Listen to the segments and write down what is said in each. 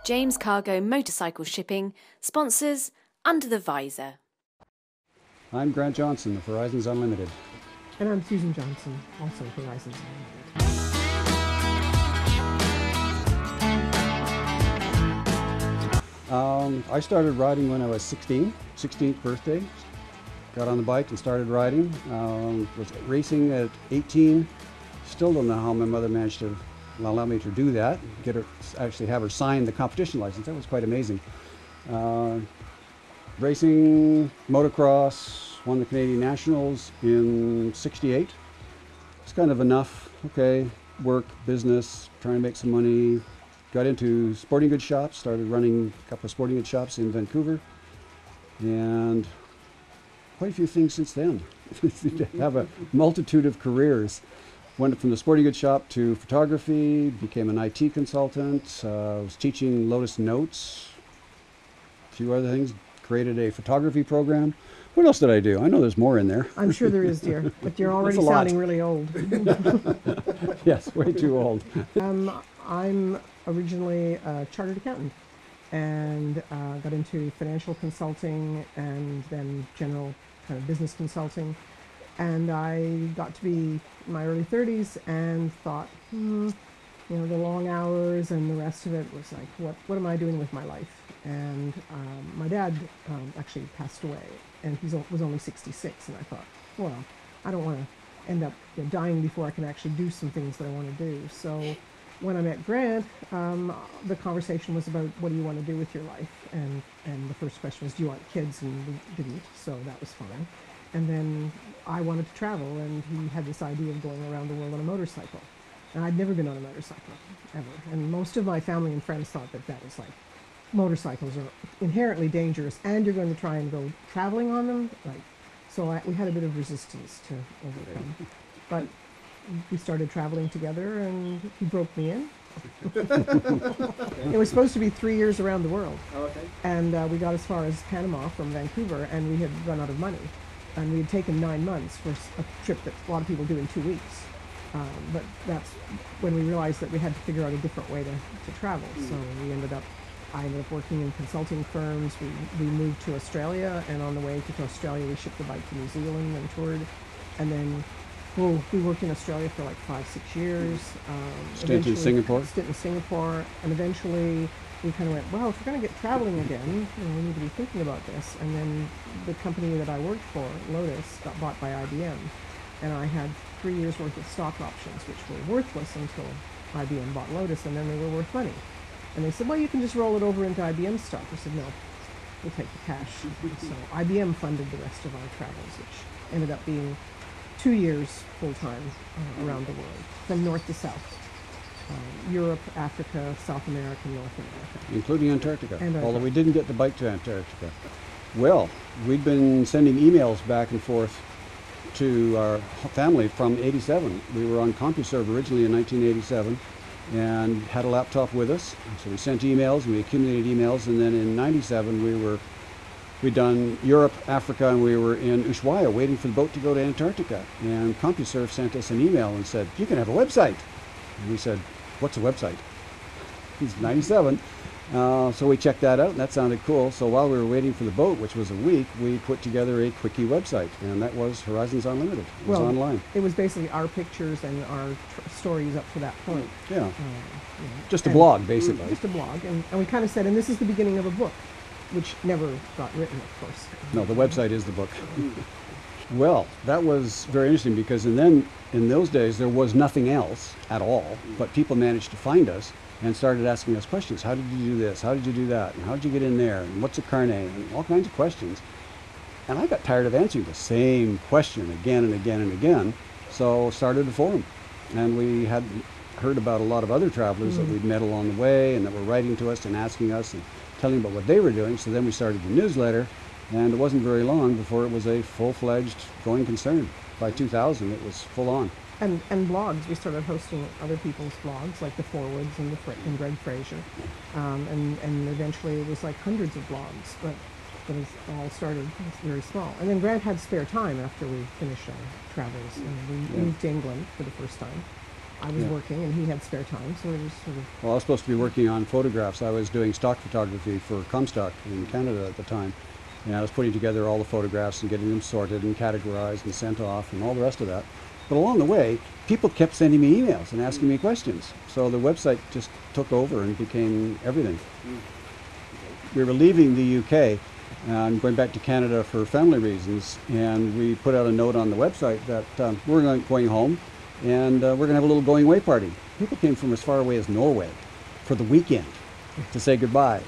James Cargo Motorcycle Shipping sponsors Under the Visor. I'm Grant Johnson of Horizons Unlimited. And I'm Susan Johnson, also Horizons Unlimited. I started riding when I was 16, 16th birthday. Got on the bike and started riding. Was racing at 18. Still don't know how my mother managed to allow me to do that. Get her, actually have her sign the competition license. That was quite amazing. Racing, motocross, won the Canadian Nationals in '68. It's kind of enough. Okay, work, business, trying to make some money. Got into sporting goods shops. Started running a couple of sporting goods shops in Vancouver, and quite a few things since then. Have a multitude of careers. Went from the sporting goods shop to photography, became an IT consultant, was teaching Lotus Notes, a few other things, created a photography program. What else did I do? I know there's more in there. I'm sure there is, dear, but you're already sounding really old. Yes, way too old. I'm originally a chartered accountant and got into financial consulting and then general kind of business consulting. And I got to be in my early 30s and thought, you know, the long hours and the rest of it was like, what am I doing with my life? And my dad actually passed away, and he was only 66. And I thought, well, I don't want to end up dying before I can actually do some things that I want to do. So when I met Grant, the conversation was about what do you want to do with your life? And the first question was, do you want kids? And we didn't, so that was fine. And then I wanted to travel, and he had this idea of going around the world on a motorcycle. And I'd never been on a motorcycle, ever. And most of my family and friends thought that that was like, motorcycles are inherently dangerous, and you're going to try and go traveling on them. Like, so we had a bit of resistance to overcome. But we started traveling together, and he broke me in. It was supposed to be 3 years around the world. Oh, okay. And we got as far as Panama from Vancouver, and we had run out of money. And we had taken 9 months for a trip that a lot of people do in 2 weeks. But that's when we realized that we had to figure out a different way to travel. So I ended up working in consulting firms. We moved to Australia, and on the way to Australia, we shipped the bike to New Zealand and toured. And then we worked in Australia for like 5-6 years. Stint in Singapore? Stint in Singapore. And eventually we kind of went, well, if we're going to get traveling again, we need to be thinking about this. And then the company that I worked for, Lotus, got bought by IBM. And I had 3 years worth of stock options, which were worthless until IBM bought Lotus, and then they were worth money. And they said, well, you can just roll it over into IBM stock. I said, no, we'll take the cash. So IBM funded the rest of our travels, which ended up being 2 years full-time around the world, from north to south. Europe, Africa, South America, North America. Including Antarctica, although we didn't get the bike to Antarctica. Well, we'd been sending emails back and forth to our family from '87. We were on CompuServe originally in 1987 and had a laptop with us. So we sent emails and we accumulated emails, and then in '97 we'd done Europe, Africa, and we were in Ushuaia waiting for the boat to go to Antarctica. And CompuServe sent us an email and said, you can have a website. And we said, what's a website? It's '97. So we checked that out, and that sounded cool. So while we were waiting for the boat, which was a week, we put together a quickie website, and that was Horizons Unlimited. It was online. It was basically our pictures and our stories up to that point. Yeah. Just a blog, basically. Just a blog. And we kind of said, and this is the beginning of a book, which never got written, of course. No, the website is the book. Well, that was very interesting because in those days there was nothing else at all, but people managed to find us and started asking us questions. How did you do this? How did you do that? And how did you get in there? And what's a carnet? And all kinds of questions. And I got tired of answering the same question again and again and again, so started a forum. And we had heard about a lot of other travelers that we'd met along the way and that were writing to us and asking us and telling about what they were doing. So then we started the newsletter, and it wasn't very long before it was a full-fledged going concern. By 2000, it was full on. And blogs. We started hosting other people's blogs, like the Forwards and Greg Fraser. And eventually it was like hundreds of blogs, but it all started very small. And then Grant had spare time after we finished our travels, and we moved to England for the first time. I was working and he had spare time, so it was sort of... Well, I was supposed to be working on photographs. I was doing stock photography for Comstock in Canada at the time. And I was putting together all the photographs and getting them sorted and categorized and sent off and all the rest of that. But along the way, people kept sending me emails and asking me questions. So the website just took over and became everything. We were leaving the UK and going back to Canada for family reasons. And we put out a note on the website that we're going home and we're going to have a little going away party. People came from as far away as Norway for the weekend to say goodbye.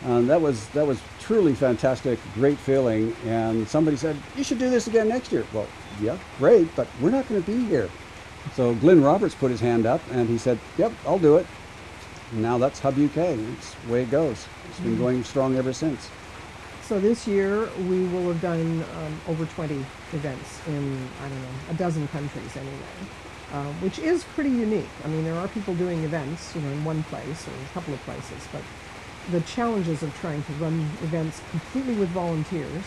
That was truly fantastic, great feeling. And somebody said, you should do this again next year. Well, yeah, great, but we're not going to be here. So Glenn Roberts put his hand up and he said, yep, I'll do it. And now that's Hub UK. It's the way it goes. It's been going strong ever since. So this year we will have done over 20 events in, I don't know, a dozen countries anyway, which is pretty unique. I mean, there are people doing events, in one place or a couple of places, but the challenges of trying to run events completely with volunteers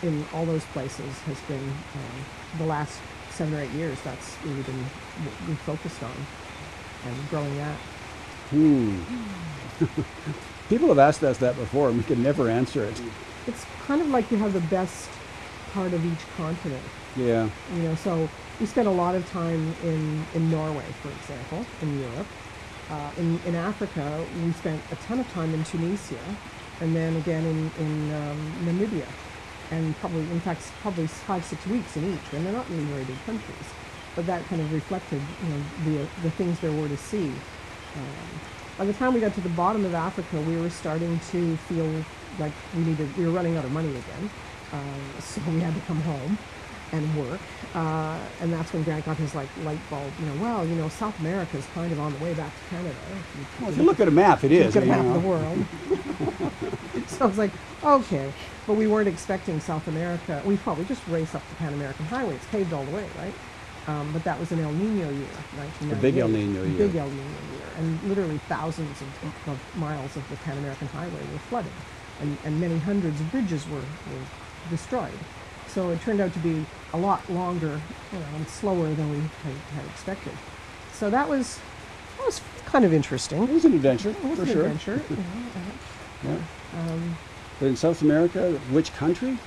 in all those places has been the last 7 or 8 years. That's really been what we focused on and growing that. People have asked us that before and we can never answer it. It's kind of like you have the best part of each continent. Yeah. So we spent a lot of time in Norway, for example, in Europe. In Africa, we spent a ton of time in Tunisia, and then again in Namibia, and probably 5-6 weeks in each. And they're not really very big countries, but that kind of reflected, the things there were to see. By the time we got to the bottom of Africa, we were starting to feel like we were running out of money again, so we had to come home and work, and that's when Grant got his light bulb. South America is kind of on the way back to Canada. Well, if you look at a map, it is. Look at a map of the world. So I was like, okay, but we weren't expecting South America. We probably just race up the Pan American Highway. It's paved all the way, right? But that was an El Nino year, 1998. The big El Nino year. Big El Nino year, and literally thousands of miles of the Pan American Highway were flooded, and many hundreds of bridges were destroyed. So it turned out to be a lot longer and slower than we had expected. So that was kind of interesting. It was an adventure, for sure. Adventure. Yeah. But in South America, which country?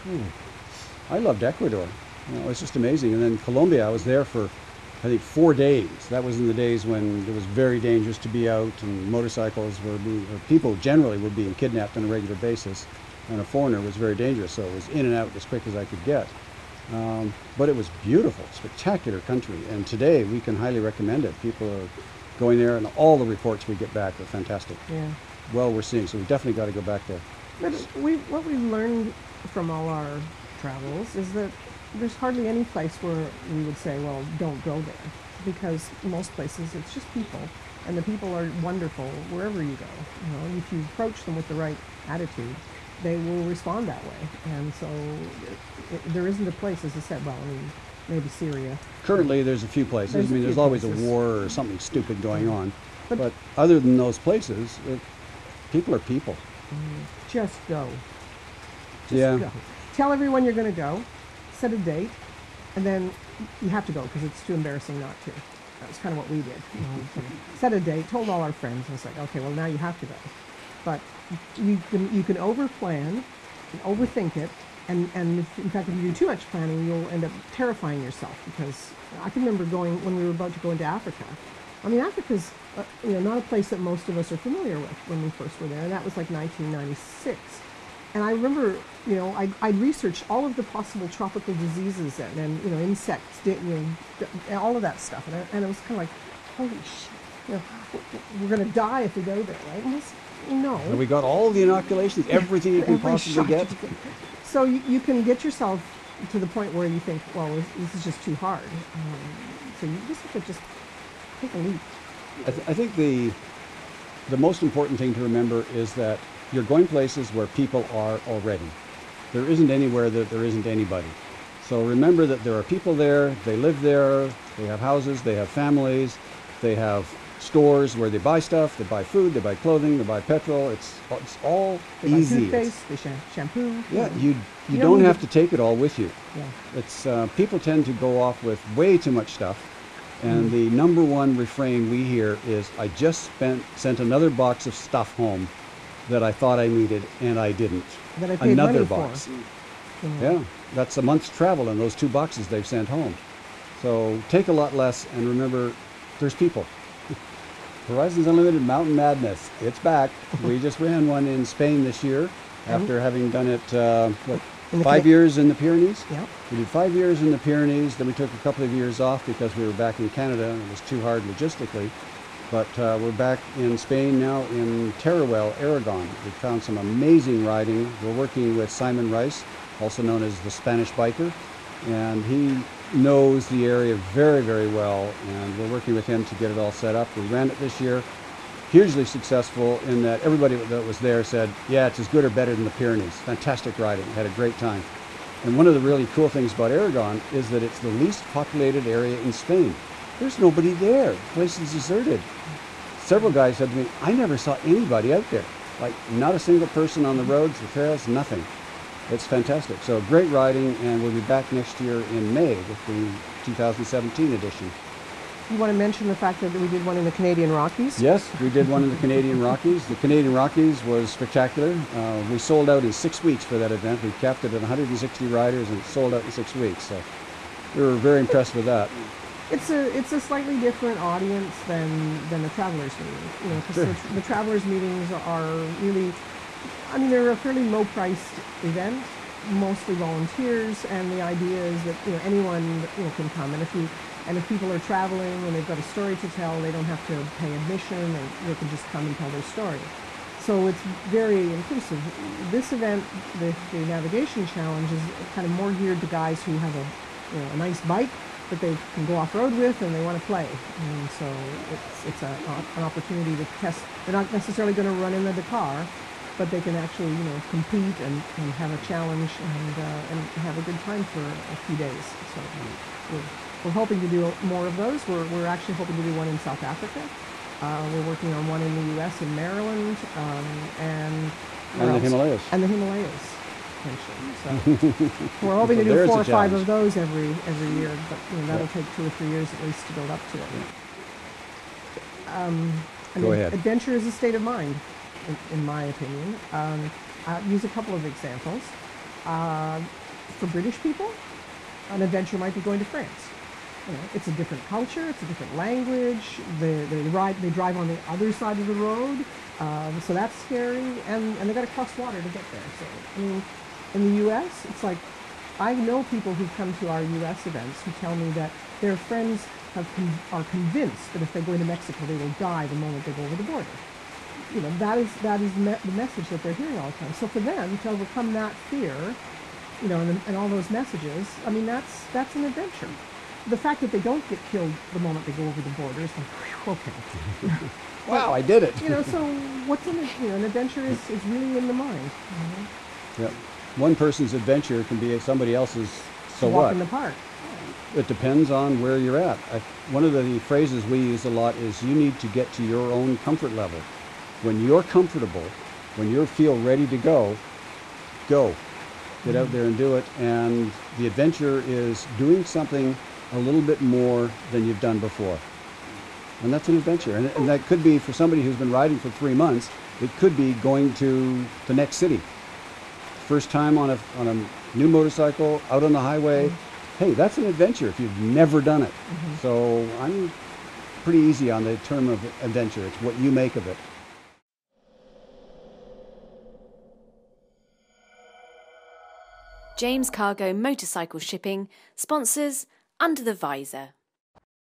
I loved Ecuador. It's just amazing. And then Colombia, I was there for, I think, 4 days. That was in the days when it was very dangerous to be out, and motorcycles or people generally were being kidnapped on a regular basis. And a foreigner was very dangerous, so it was in and out as quick as I could get. But it was beautiful, spectacular country, and today we can highly recommend it. People are going there, and all the reports we get back are fantastic. Yeah. Well, we're seeing, so we definitely got to go back there. But what we've learned from all our travels is that there's hardly any place where we would say, well, don't go there, because most places it's just people, and the people are wonderful wherever you go. If you approach them with the right attitude, they will respond that way. And so there isn't a place, as I said, maybe Syria. Currently there's a few places. There's always places. A war or something stupid going on. But other than those places, people are people. Just go. Just go. Tell everyone you're going to go, set a date, and then you have to go because it's too embarrassing not to. That's kind of what we did. Set a date, told all our friends, and it's like, okay, well, now you have to go. But you can overplan, overthink it, and in fact, if you do too much planning, you'll end up terrifying yourself. Because I can remember when we were about to go into Africa. Africa's not a place that most of us are familiar with when we first were there, and that was like 1996. And I remember, I'd researched all of the possible tropical diseases and insects, all of that stuff, and it was kind of like, holy shit, we're going to die if we go there, right? No. And we got all the inoculations, everything you can possibly get. So you can get yourself to the point where you think, well, this is just too hard. So you just have to take a leap. I think the most important thing to remember is that you're going places where people are already. There isn't anywhere that there isn't anybody. So remember that there are people there, they live there, they have houses, they have families, they have stores where they buy stuff, they buy food, they buy clothing, they buy petrol. It's all they easy. Buy toothpaste, they shampoo. Yeah, you don't have to take it all with you. Yeah. It's people tend to go off with way too much stuff, And the number one refrain we hear is, I just sent another box of stuff home that I thought I needed and I didn't. That I paid Another money box. for. Yeah, that's a month's travel in those 2 boxes they've sent home. So take a lot less, and remember, there's people. Horizons Unlimited Mountain Madness, it's back. We just ran one in Spain this year after having done it, 5 years in the Pyrenees? Yeah. We did 5 years in the Pyrenees, then we took a couple of years off because we were back in Canada and it was too hard logistically. But we're back in Spain now in Teruel, Aragon. We found some amazing riding. We're working with Simon Rice, also known as the Spanish Biker, and he knows the area very, very well, and we're working with him to get it all set up. We ran it this year, hugely successful in that everybody that was there said, yeah, it's as good or better than the Pyrenees. Fantastic riding, had a great time. And one of the really cool things about Aragon is that it's the least populated area in Spain. There's nobody there. The place is deserted. Several guys said to me, I never saw anybody out there. Like, not a single person on the roads, the trails, nothing. It's fantastic. So great riding, and we'll be back next year in May with the 2017 edition. You want to mention the fact that we did one in the Canadian Rockies? Yes, we did one in the Canadian Rockies. The Canadian Rockies was spectacular. We sold out in 6 weeks for that event. We capped it at 160 riders and it sold out in 6 weeks. So we were very impressed with that. It's a slightly different audience than the Travelers meeting. You know, because the Travelers meetings are really, I mean, they're a fairly low-priced event, mostly volunteers, and the idea is that anyone can come, and if people are traveling and they've got a story to tell, they don't have to pay admission, they can just come and tell their story. So it's very inclusive. This event, the Navigation Challenge, is kind of more geared to guys who have a nice bike that they can go off-road with and they want to play. And so it's an opportunity to test. They're not necessarily going to run in the Dakar, but they can actually compete and have a challenge and have a good time for a few days. So we're hoping to do more of those. We're actually hoping to do one in South Africa. We're working on one in the U.S. in Maryland and the Himalayas. And the Himalayas. So we're hoping to do 4 or 5 of those every year, but that'll take 2 or 3 years at least to build up to it. Go ahead. Adventure is a state of mind, in my opinion. I'll use a couple of examples. For British people, an adventure might be going to France. It's a different culture, it's a different language. They drive on the other side of the road, so that's scary, and they got to cross water to get there. So I mean, in the U.S., it's like I know people who come to our U.S. events who tell me that their friends are convinced that if they go into Mexico, they will die the moment they go over the border. That is the message that they're hearing all the time. So for them to overcome that fear, and all those messages, I mean, that's an adventure. The fact that they don't get killed the moment they go over the border is like, whew, okay. Wow, I did it. So what's an adventure is really in the mind. Yeah. One person's adventure can be somebody else's so Walk what? in the park. It depends on where you're at. One of the phrases we use a lot is you need to get to your own comfort level. When you're comfortable, when you feel ready to go. Get out there and do it. And the adventure is doing something a little bit more than you've done before. And that's an adventure. And that could be, for somebody who's been riding for 3 months, it could be going to the next city. First time on a new motorcycle, out on the highway. Hey, that's an adventure if you've never done it. So I'm pretty easy on the term of adventure. It's what you make of it. James Cargo Motorcycle Shipping sponsors Under the Visor.